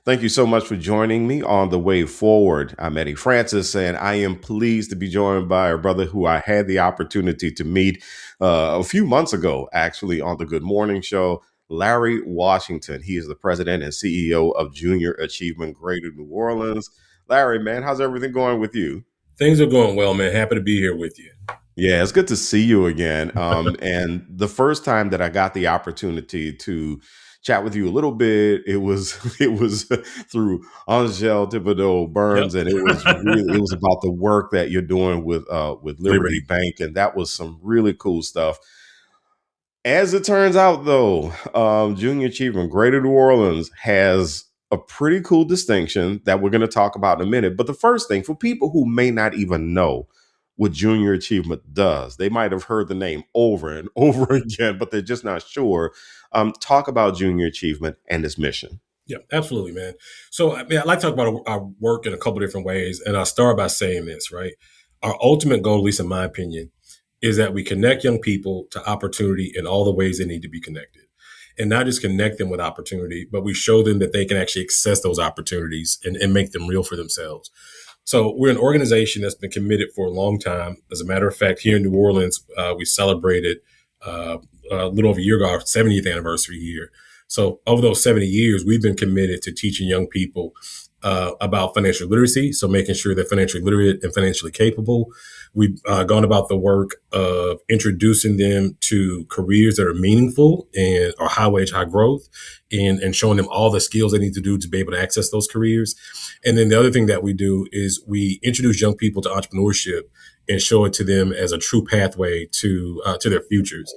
Thank you so much for joining me on the way forward. I'm Eddie Francis, and I am pleased to be joined by a brother who I had the opportunity to meet a few months ago, actually, on the Good Morning Show. Larry Washington. He is the president and CEO of Junior Achievement Greater New Orleans. Larry, man, how's everything going with you? Things are going well, man. Happy to be here with you. Yeah, it's good to see you again. And the first time that I got the opportunity to chat with you a little bit, it was it was through Angel Thibodeau Yep. Burns, and it was about the work that you're doing with Liberty Liberty. Bank, and that was some really cool stuff. As it turns out, though, Junior Achievement Greater New Orleans has a pretty cool distinction that we're going to talk about in a minute. But the first thing, for people who may not even know what Junior Achievement does, they might have heard the name over and over again, but they're just not sure. Talk about Junior Achievement and its mission. Yeah, absolutely, man. So, I mean, I'd like to talk about our work in a couple different ways. And I'll start by saying this, right? Our ultimate goal, at least in my opinion, is that we connect young people to opportunity in all the ways they need to be connected. And not just connect them with opportunity, but we show them that they can actually access those opportunities and make them real for themselves. So we're an organization that's been committed for a long time. As a matter of fact, here in New Orleans, we celebrated a little over a year ago our 70th anniversary here. So over those 70 years, we've been committed to teaching young people about financial literacy. So making sure they're financially literate and financially capable. We've gone about the work of introducing them to careers that are meaningful and are high wage, high growth, and showing them all the skills they need to do to be able to access those careers. And then the other thing that we do is we introduce young people to entrepreneurship and show it to them as a true pathway to their futures.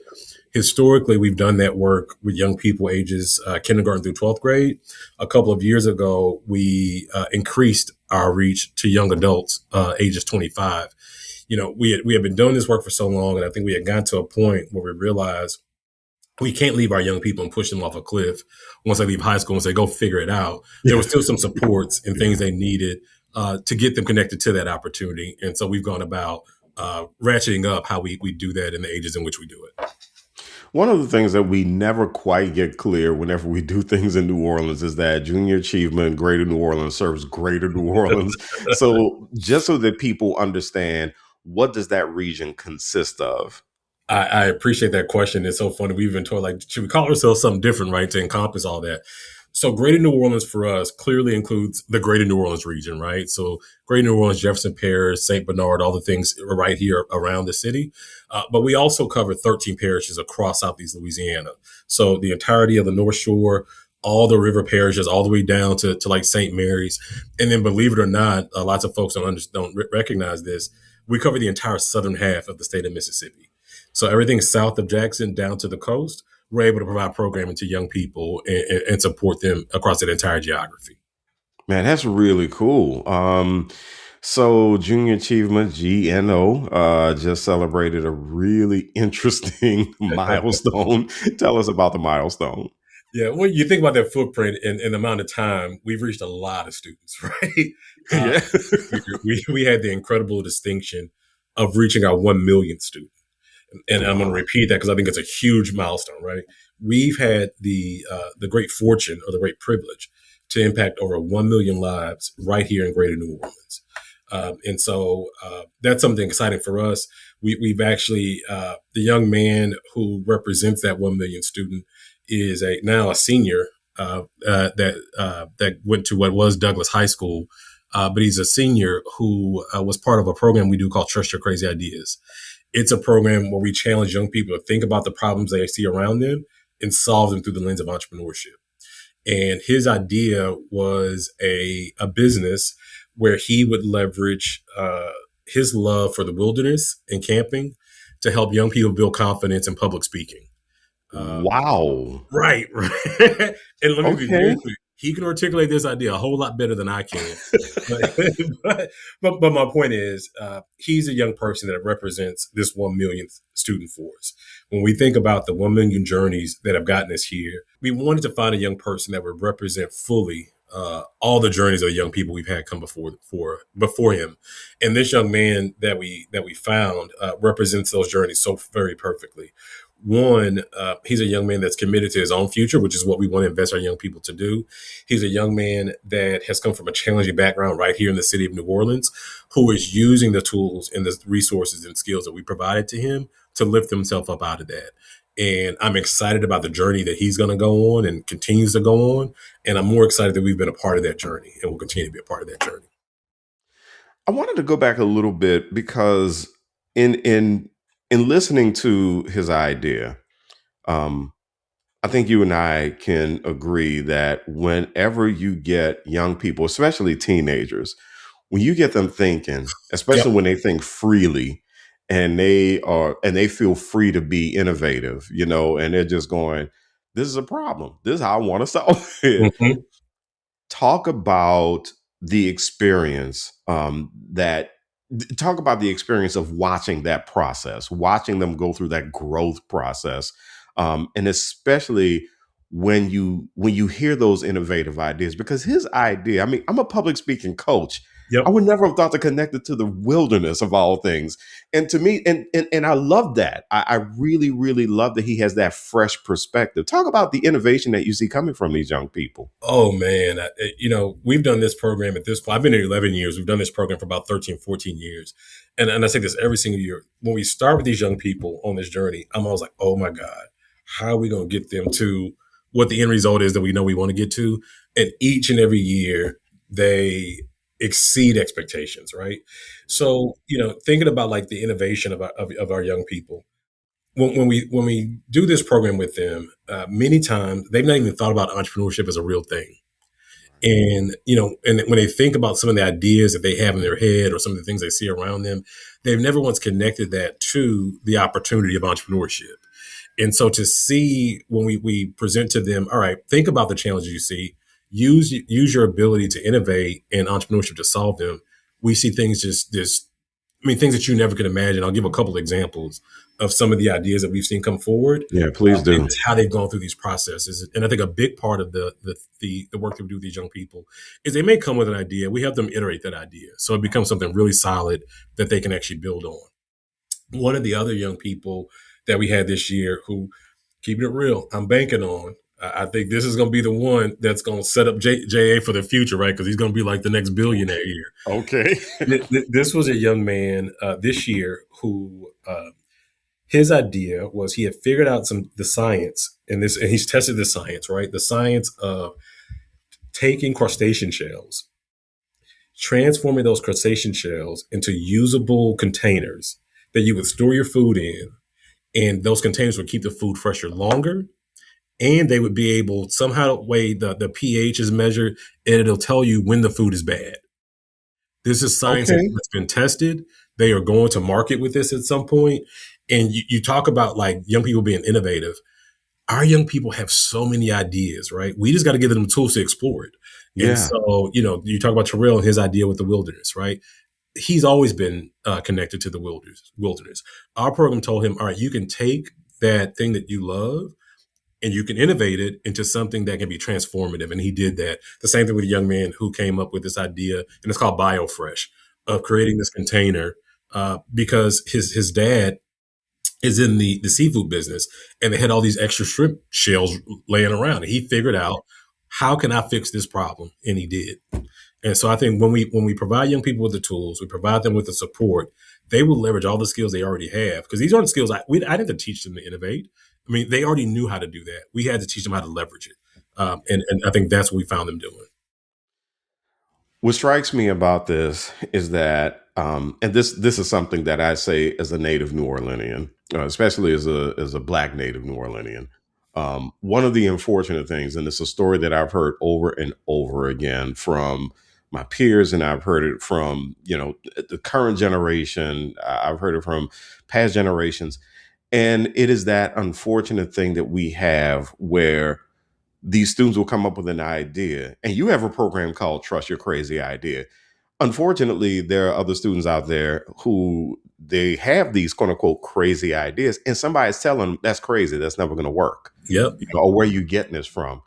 Historically, we've done that work with young people ages kindergarten through 12th grade. A couple of years ago, we increased our reach to young adults ages 25. We had been doing this work for so long, and I think we had gotten to a point where we realized we can't leave our young people and push them off a cliff once they leave high school and say, go figure it out. There was still some supports and things they needed to get them connected to that opportunity. And so we've gone about ratcheting up how we do that in the ages in which we do it. One of the things that we never quite get clear whenever we do things in New Orleans is that Junior Achievement Greater New Orleans serves Greater New Orleans. So just so that people understand, what does that region consist of? I appreciate that question. It's so funny. We've been told, like, should we call ourselves something different, right, to encompass all that? So Greater New Orleans for us clearly includes the Greater New Orleans region, right? So Greater New Orleans, Jefferson Parish, St. Bernard, all the things right here around the city. But we also cover 13 parishes across Southeast Louisiana. So the entirety of the North Shore, all the river parishes, all the way down to like St. Mary's. And then believe it or not, lots of folks don't recognize this. We cover the entire southern half of the state of Mississippi. So everything south of Jackson down to the coast, we're able to provide programming to young people and support them across that entire geography. Man, that's really cool. So Junior Achievement GNO just celebrated a really interesting milestone. Tell us about the milestone. Yeah, when you think about that footprint and the amount of time, we've reached a lot of students, right? Uh, Yeah. we had the incredible distinction of reaching our 1 millionth student. And I'm going to Wow. repeat that because I think it's a huge milestone, right? We've had the great fortune or the great privilege to impact over 1 million lives right here in Greater New Orleans. And so that's something exciting for us. We've actually, the young man who represents that 1 million student is now a senior that went to what was Douglas High School. But he's a senior who was part of a program we do called Trust Your Crazy Ideas. It's a program where we challenge young people to think about the problems they see around them and solve them through the lens of entrepreneurship. And his idea was a business where he would leverage his love for the wilderness and camping to help young people build confidence in public speaking. Uh, Wow. right, right. And let me be very Okay. clear. He can articulate this idea a whole lot better than I can. But, but my point is, he's a young person that represents this 1 millionth student for us. When we think about the 1 million journeys that have gotten us here, we wanted to find a young person that would represent fully all the journeys of the young people we've had come before him. And this young man that we found represents those journeys so very perfectly. One, he's a young man that's committed to his own future, which is what we want to invest our young people to do. He's a young man that has come from a challenging background right here in the city of New Orleans, who is using the tools and the resources and skills that we provided to him to lift himself up out of that. And I'm excited about the journey that he's going to go on and continues to go on. And I'm more excited that we've been a part of that journey and will continue to be a part of that journey. I wanted to go back a little bit because in listening to his idea, um, I think you and I can agree that whenever you get young people, especially teenagers, when you get them thinking, Yep. especially when they think freely and they feel free to be innovative, and they're just going, this is a problem. This is how I want to solve it. Mhm. Talk about the experience talk about the experience of watching that process, watching them go through that growth process, and especially when you hear those innovative ideas. Because his idea, I mean, I'm a public speaking coach. I Yep. would never have thought to connect it to the wilderness of all things. And to me, and I love that. I really, really love that he has that fresh perspective. Talk about the innovation that you see coming from these young people. Oh man, we've done this program at this point. I've been here 11 years. We've done this program for about 13, 14 years. And I say this every single year. When we start with these young people on this journey, I'm always like, oh my God, how are we going to get them to what the end result is that we know we want to get to? And each and every year, they exceed expectations, right? So, thinking about like the innovation of our young people, when we do this program with them, many times they've not even thought about entrepreneurship as a real thing. And and when they think about some of the ideas that they have in their head or some of the things they see around them, they've never once connected that to the opportunity of entrepreneurship. And so to see when we present to them, all right, think about the challenges you see, use your ability to innovate and entrepreneurship to solve them. We see things just things that you never could imagine. I'll give a couple examples of some of the ideas that we've seen come forward, Yeah, please and do. just how they've gone through these processes. And I think a big part of the work that we do with these young people is they may come with an idea. We have them iterate that idea, so it becomes something really solid that they can actually build on. One of the other young people that we had this year, who, keeping it real, I'm banking on. I think this is going to be the one that's going to set up JA for the future, right? Because he's going to be like the next billionaire here. Okay. This was a young man this year who his idea was he had figured out the science, and he's tested the science, right? The science of taking crustacean shells, transforming those crustacean shells into usable containers that you would store your food in, and those containers would keep the food fresher longer, and they would be able somehow way the pH is measured, and it'll tell you when the food is bad. This is science Okay. that's been tested. They are going to market with this at some point. And you talk about like young people being innovative. Our young people have so many ideas, right? We just got to give them the tools to explore it. And Yeah. so, you talk about Terrell and his idea with the wilderness, right? He's always been connected to the wilderness. Our program told him, all right, you can take that thing that you love and you can innovate it into something that can be transformative. And he did that. The same thing with a young man who came up with this idea, and it's called BioFresh, of creating this container because his dad is in the seafood business, and they had all these extra shrimp shells laying around. And he figured out, how can I fix this problem? And he did. And so I think when we provide young people with the tools, we provide them with the support, they will leverage all the skills they already have. Because these aren't skills I didn't have to teach them to innovate. I mean, they already knew how to do that. We had to teach them how to leverage it. And I think that's what we found them doing. What strikes me about this is that, and this is something that I say as a native New Orleanian, especially as a Black native New Orleanian. One of the unfortunate things, and it's a story that I've heard over and over again from my peers, and I've heard it from the current generation. I've heard it from past generations, and it is that unfortunate thing that we have where these students will come up with an idea, and you have a program called Trust Your Crazy Idea. Unfortunately, there are other students out there who they have these quote unquote crazy ideas, and somebody's telling them that's crazy, that's never going to work, Yep. or where you getting this from.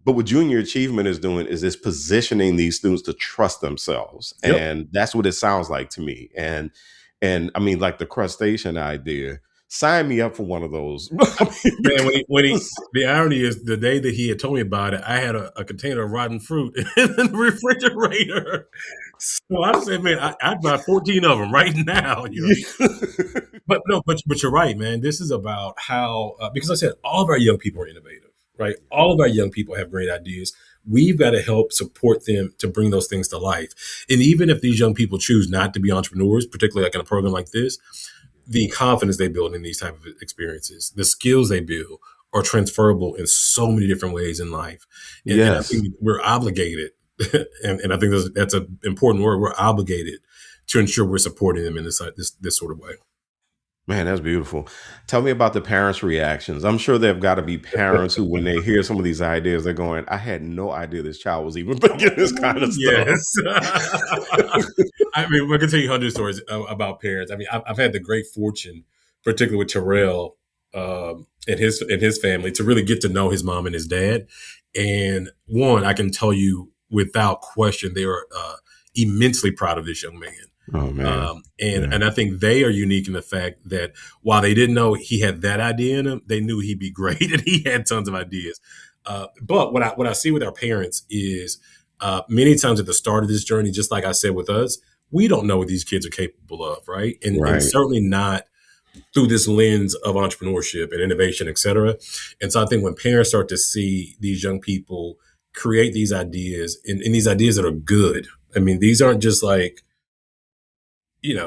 But what junior achievement is doing is it's positioning these students to trust themselves, Yep. and that's what it sounds like to me. And I mean, like the crustacean idea. Sign me up for one of those. Man, Because the irony is the day that he had told me about it, I had a container of rotten fruit in the refrigerator. So I said, man, I'd buy 14 of them right now. But no, but you're right, man. This is about how because I said all of our young people are innovative, right? All of our young people have great ideas. We've got to help support them to bring those things to life. And even if these young people choose not to be entrepreneurs, particularly like in a program like this, the confidence they build in these type of experiences, the skills they build are transferable in so many different ways in life. And I yes, think we're obligated, and I think that's an important word. We're obligated to ensure we're supporting them in this sort of way. man, that's beautiful. Tell me about the parents' reactions. I'm sure there've got to be parents who, when they hear some of these ideas, they're going, "I had no idea this child was even thinking this kind Oh, of stuff." yes. I mean, we can tell you hundred stories about parents. I mean, I've had the great fortune, particularly with Terrell and his family, to really get to know his mom and his dad. And one, I can tell you without question, they are immensely proud of this young man. Oh man, yeah, And I think they are unique in the fact that while they didn't know he had that idea in him, they knew he'd be great, and he had tons of ideas. But what I see with our parents is many times at the start of this journey, just like I said with us, we don't know what these kids are capable of, right? And right. certainly not through this lens of entrepreneurship and innovation, et cetera. And so I think when parents start to see these young people create these ideas and these ideas that are good, I mean, these aren't just like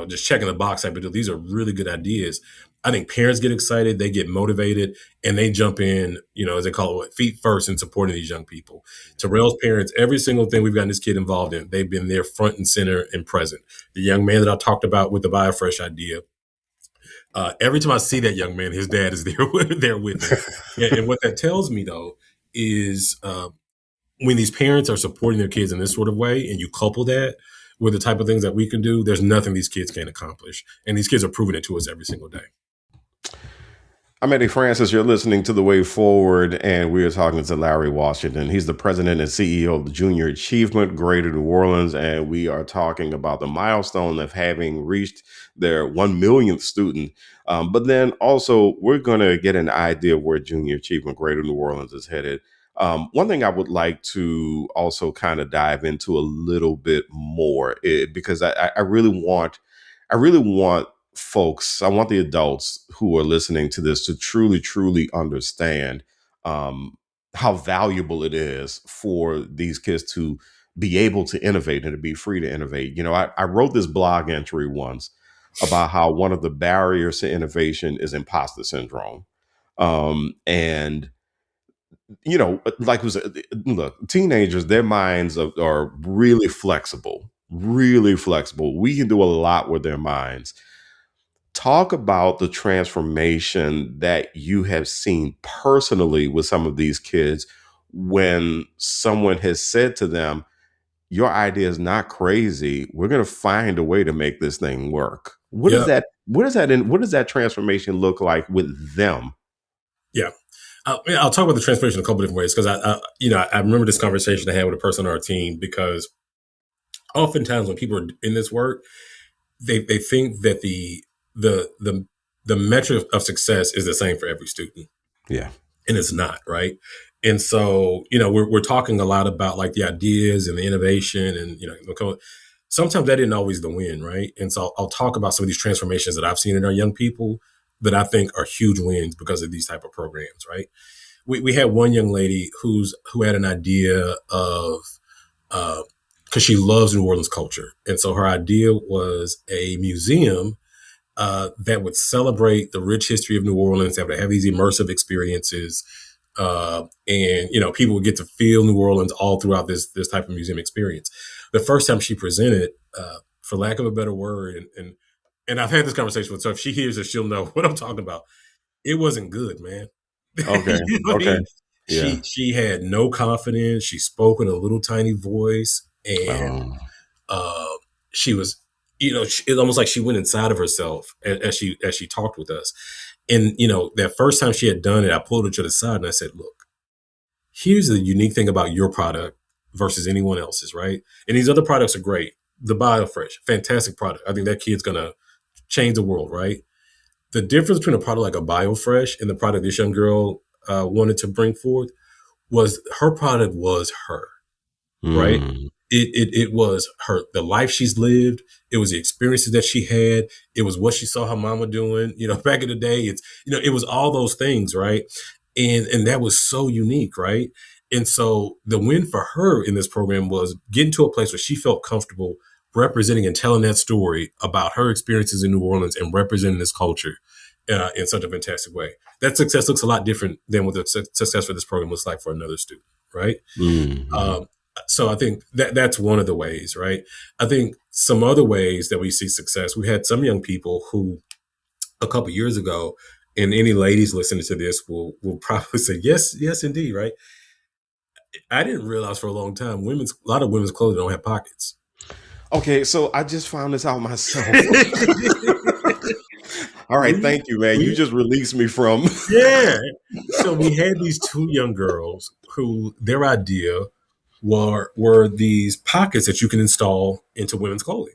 just checking the box type of deal. These are really good ideas. I think parents get excited, they get motivated, and they jump in, as they call it, feet first in supporting these young people. Terrell's parents, every single thing we've gotten this kid involved in, they've been there front and center and present. The young man that I talked about with the BioFresh idea, every time I see that young man, his dad is there, there with him. And what that tells me, though, is when these parents are supporting their kids in this sort of way, and you couple that with the type of things that we can do, there's nothing these kids can't accomplish. And these kids are proving it to us every single day. I'm Eddie Francis. You're listening to The Way Forward, and we are talking to Larry Washington. He's the president and CEO of the Junior Achievement Greater New Orleans, and we are talking about the milestone of having reached their 1 millionth student. But then also, we're going to get an idea of where Junior Achievement Greater New Orleans is headed. One thing I would like to also kind of dive into a little bit more, because I really want folks, I want the adults who are listening to this to truly, truly understand um, how valuable it is for these kids to be able to innovate and to be free to innovate. I wrote this blog entry once about how one of the barriers to innovation is imposter syndrome. And like was look, teenagers, their minds are really flexible, really flexible. We can do a lot with their minds. Talk about the transformation that you have seen personally with some of these kids when someone has said to them, "Your idea is not crazy. We're going to find a way to make this thing work." What does Yeah. that what does that transformation look like with them? Yeah. I'll talk about the transformation in a couple different ways because I remember this conversation I had with a person on our team because oftentimes when people are in this work, they think that the the the metric of success is the same for every student, Yeah. and it's not, right? And so we're talking a lot about like the ideas and the innovation, and sometimes that isn't always the win, right? And so I'll talk about some of these transformations that I've seen in our young people that I think are huge wins because of these type of programs, right? We had one young lady who had an idea of because she loves New Orleans culture, and so her idea was a museum that would celebrate the rich history of New Orleans, that would have these immersive experiences, and people would get to feel New Orleans all throughout this type of museum experience. The first time she presented, for lack of a better word, and I've had this conversation with her. So if she hears it, she'll know what I'm talking about. It wasn't good, man. Okay. You know what I Okay. mean? Yeah. She had no confidence. She spoke in a little tiny voice, and Um, uh, she was, it's almost like she went inside of herself as she talked with us. And that first time she had done it, I pulled her to the side and I said, "Look, here's the unique thing about your product versus anyone else's, right? And these other products are great. The BioFresh, fantastic product. I think that kid's gonna change the world, right? The difference between a product like a BioFresh and the product this young girl wanted to bring forth was her product was her, right? Mm. It was her, the life she's lived. It was the experiences that she had. It was what she saw her mama doing, back in the day. It was all those things, right? And that was so unique, right? And so the win for her in this program was getting to a place where she felt comfortable representing and telling that story about her experiences in New Orleans and representing this culture in such a fantastic way. That success looks a lot different than what the success for this program looks like for another student, right? Mm-hmm. So I think that's one of the ways, right? I think some other ways that we see success, we had some young people who a couple years ago, and any ladies listening to this will probably say, yes, yes, indeed, right? I didn't realize for a long time, a lot of women's clothing don't have pockets. Okay, so I just found this out myself. All right, thank you, man. You just released me from. Yeah. So we had these two young girls who their idea were these pockets that you can install into women's clothing.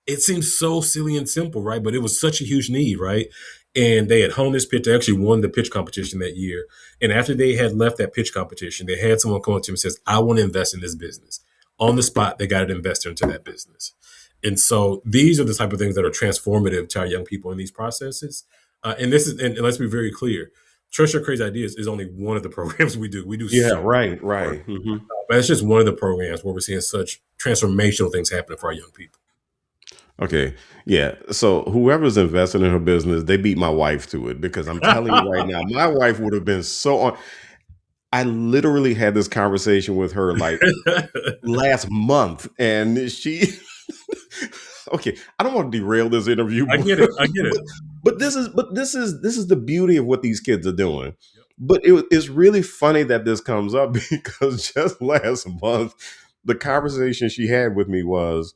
It seems so silly and simple, right? But it was such a huge need, right? And they had honed this pitch. They actually won the pitch competition that year. And after they had left that pitch competition, they had someone come up to them and says, I want to invest in this business. On the spot, they got an investor into that business. And so these are the type of things that are transformative to our young people in these processes. And let's be very clear, Trust Your Crazy Ideas is only one of the programs we do. We do Yeah, so right, more. right. Mm-hmm. But it's just one of the programs where we're seeing such transformational things happening for our young people. Okay. Yeah. So whoever's investing in her business, they beat my wife to it because I'm telling you right now, my wife would have been so on. I literally had this conversation with her like last month, and she. Okay, I don't want to derail this interview. I get it. I get it. But this is the beauty of what these kids are doing. But it's really funny that this comes up because just last month, the conversation she had with me was,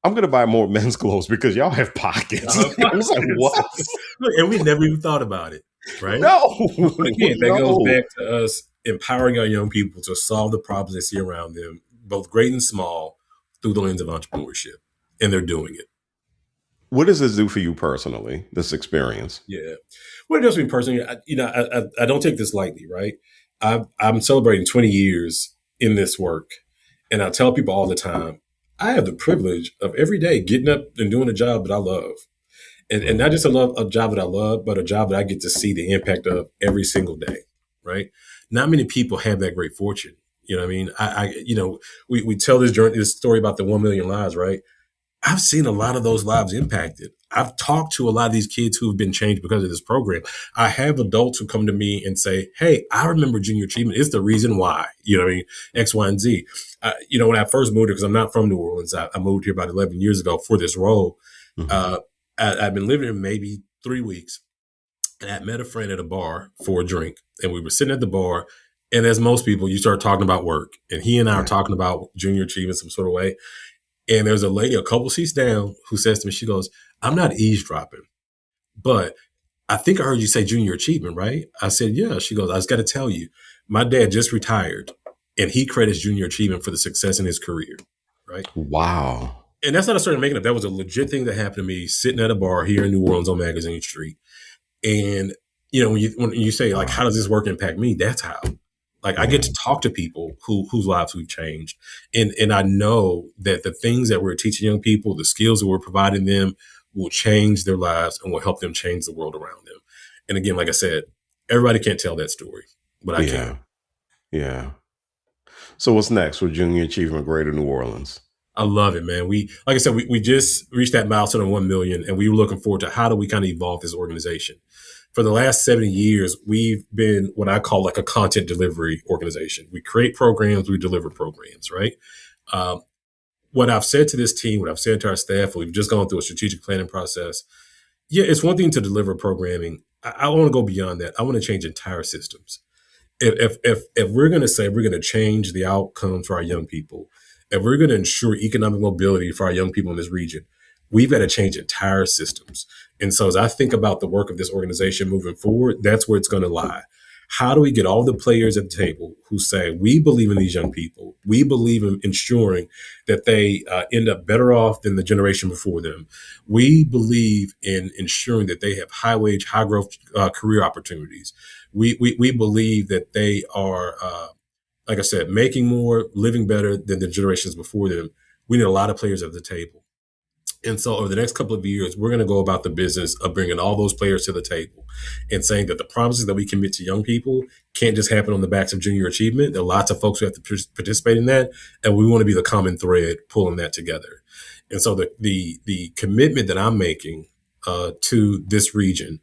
I'm going to buy more men's clothes because y'all have pockets. I was like, what? Look, and we never even thought about it, right? No. But again, that No. goes back to us empowering our young people to solve the problems they see around them, both great and small, through the lens of entrepreneurship. And they're doing it. What does this do for you personally, this experience? Yeah. What it does for me personally, I don't take this lightly, right? I'm celebrating 20 years in this work. And I tell people all the time, I have the privilege of every day getting up and doing a job that I love. And not just a job that I love, but a job that I get to see the impact of every single day, right? Not many people have that great fortune. You know what I mean? We tell this story about the 1 million lives, right? I've seen a lot of those lives impacted. I've talked to a lot of these kids who have been changed because of this program. I have adults who come to me and say, hey, I remember junior achievement. It's the reason why, you know what I mean? X, Y, and Z. When I first moved here, because I'm not from New Orleans, I moved here about 11 years ago for this role. Mm-hmm. I've been living here maybe 3 weeks. And I met a friend at a bar for a drink. And we were sitting at the bar. And as most people, you start talking about work. And he and I are talking about junior achievement some sort of way. And there's a lady a couple seats down who says to me, she goes, I'm not eavesdropping, but I think I heard you say junior achievement, right? I said, yeah. She goes, I just got to tell you, my dad just retired and he credits junior achievement for the success in his career, right? Wow. And that's not I started making up. That was a legit thing that happened to me sitting at a bar here in New Orleans on Magazine Street. And, when you say, like, how does this work impact me? That's how. Like, I get to talk to people whose lives we've changed. And I know that the things that we're teaching young people, the skills that we're providing them will change their lives and will help them change the world around them. And again, like I said, everybody can't tell that story, but I can. Yeah. So what's next for Junior Achievement Greater New Orleans? I love it, man. Like I said, we just reached that milestone of 1 million, and we were looking forward to how do we kind of evolve this organization. For the last 70 years, we've been what I call like a content delivery organization. We create programs, we deliver programs, right? What I've said to this team, what I've said to our staff, we've just gone through a strategic planning process. Yeah, it's one thing to deliver programming. I want to go beyond that. I want to change entire systems. If we're going to say we're going to change the outcomes for our young people, if we're going to ensure economic mobility for our young people in this region, we've got to change entire systems. And so as I think about the work of this organization moving forward, that's where it's going to lie. How do we get all the players at the table who say, we believe in these young people, we believe in ensuring that they end up better off than the generation before them, we believe in ensuring that they have high wage, high growth career opportunities, we believe that they are like I said, making more, living better than the generations before them. We need a lot of players at the table. And so over the next couple of years, we're going to go about the business of bringing all those players to the table and saying that the promises that we commit to young people can't just happen on the backs of junior achievement. There are lots of folks who have to participate in that. And we want to be the common thread pulling that together. And so the commitment that I'm making to this region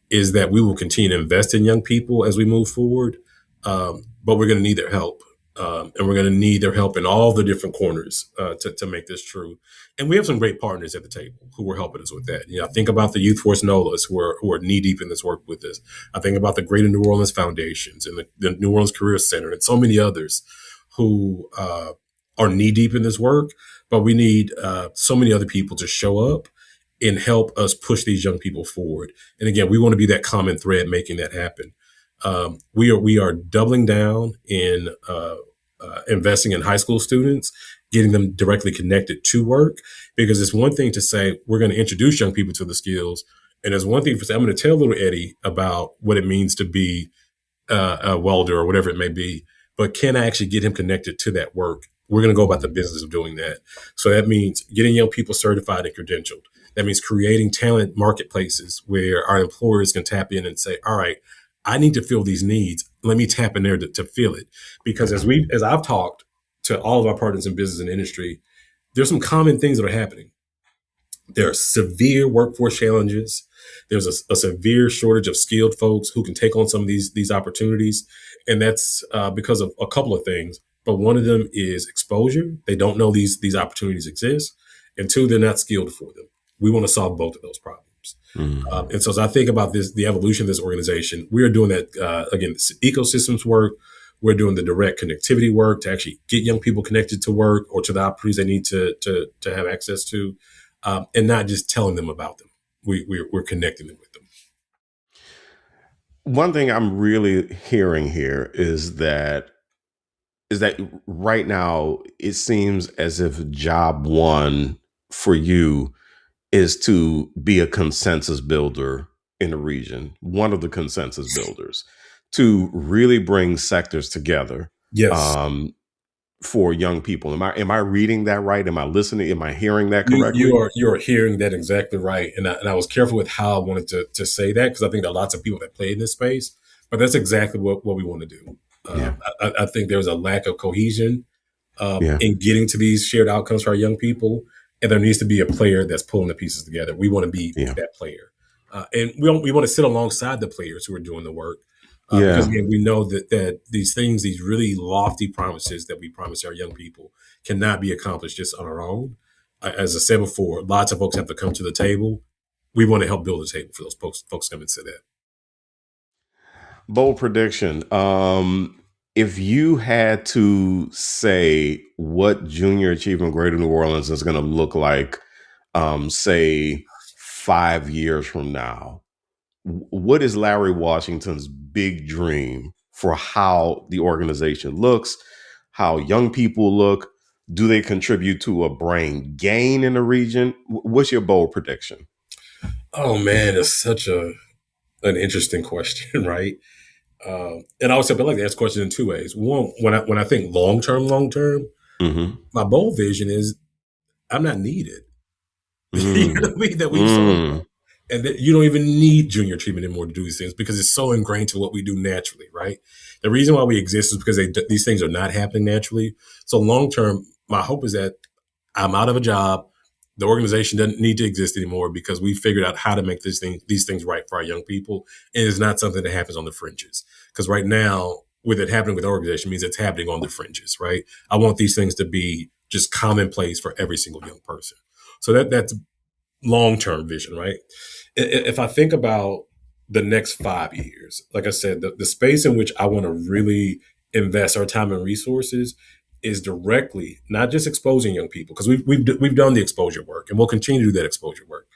is that we will continue to invest in young people as we move forward. But we're going to need their help. And we're going to need their help in all the different corners to make this true. And we have some great partners at the table who are helping us with that. I think about the Youth Force NOLAs who are knee deep in this work with us. I think about the Greater New Orleans Foundations and the New Orleans Career Center and so many others who are knee deep in this work. But we need so many other people to show up and help us push these young people forward. And again, we want to be that common thread making that happen. We are doubling down in investing in high school students, getting them directly connected to work, because it's one thing to say we're going to introduce young people to the skills, and there's one thing for say I'm going to tell little Eddie about what it means to be a welder or whatever it may be, but can I actually get him connected to that work? We're going to go about the business of doing that. So that means getting young people certified and credentialed. That means creating talent marketplaces where our employers can tap in and say, all right, I need to fill these needs. Let me tap in there to fill it. Because as I've talked to all of our partners in business and industry, there's some common things that are happening. There are severe workforce challenges. There's a severe shortage of skilled folks who can take on some of these opportunities. And that's because of a couple of things. But one of them is exposure. They don't know these opportunities exist. And two, they're not skilled for them. We want to solve both of those problems. And so as I think about the evolution of this organization, we are doing that, again, ecosystems work. We're doing the direct connectivity work to actually get young people connected to work or to the opportunities they need to have access to, and not just telling them about them. We're connecting them with them. One thing I'm really hearing here is that right now it seems as if job one for you is to be a consensus builder in the region, one of the consensus builders, to really bring sectors together Yes. For young people. Am I reading that right? Am I listening? Am I hearing that correctly? You are hearing that exactly right, and I was careful with how I wanted to say that because I think there are lots of people that play in this space, but that's exactly what we want to do. Yeah. I think there's a lack of cohesion Yeah. in getting to these shared outcomes for our young people, and there needs to be a player that's pulling the pieces together. We want to be Yeah. that player, and we want to sit alongside the players who are doing the work. Because Yeah. again, we know that these things, these really lofty promises that we promise our young people, cannot be accomplished just on our own. As I said before, lots of folks have to come to the table. We want to help build a table for those folks come and sit at. Bold prediction. If you had to say what Junior Achievement Greater New Orleans is going to look like, say 5 years from now, what is Larry Washington's big dream for how the organization looks, how young people look? Do they contribute to a brain gain in the region? What's your bold prediction? Oh man, it's such an interesting question, right? And I always say, I like to ask questions in two ways. One, when I think long term, Mm-hmm. my bold vision is I'm not needed. You know Mm. what I mean? That we've sold, Mm. and that you don't even need junior treatment anymore to do these things because it's so ingrained to what we do naturally, right? The reason why we exist is because these things are not happening naturally. So long term, my hope is that I'm out of a job. The organization doesn't need to exist anymore because we figured out how to make these things right for our young people. And it's not something that happens on the fringes. Because right now, with it happening with the organization means it's happening on the fringes, right? I want these things to be just commonplace for every single young person. So that's long-term vision, right? If I think about the next 5 years, like I said, the space in which I want to really invest our time and resources is directly not just exposing young people, because we've done the exposure work and we'll continue to do that exposure work.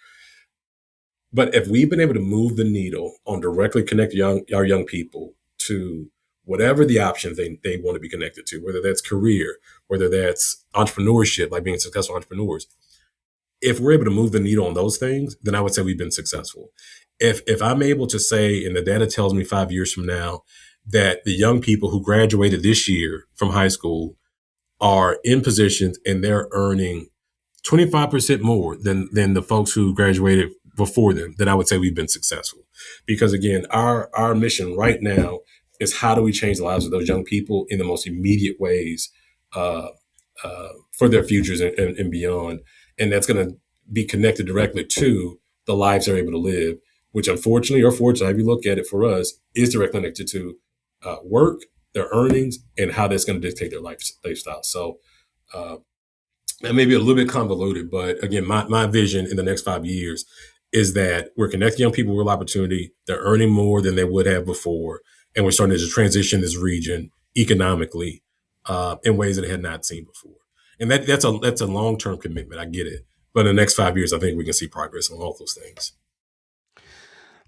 But if we've been able to move the needle on directly connect our young people to whatever the options they want to be connected to, whether that's career, whether that's entrepreneurship, like being successful entrepreneurs. If we're able to move the needle on those things, then I would say we've been successful. If I'm able to say, and the data tells me 5 years from now, that the young people who graduated this year from high school are in positions and they're earning 25% more than the folks who graduated before them, then I would say we've been successful. Because again, our mission right now is how do we change the lives of those young people in the most immediate ways uh, for their futures and beyond. And that's going to be connected directly to the lives they're able to live, which unfortunately or fortunately, if you look at it for us, is directly connected to work, their earnings, and how that's going to dictate their lifestyle. So uh, that may be a little bit convoluted, but again, my vision in the next 5 years is that we're connecting young people with opportunity. They're earning more than they would have before, and we're starting to transition this region economically in ways that it had not seen before. And that's a long term commitment. I get it, but in the next 5 years, I think we can see progress on all those things.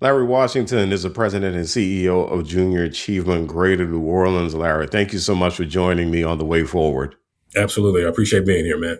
Larry Washington is the president and CEO of Junior Achievement Greater New Orleans. Larry, thank you so much for joining me on the way forward. Absolutely, I appreciate being here, man.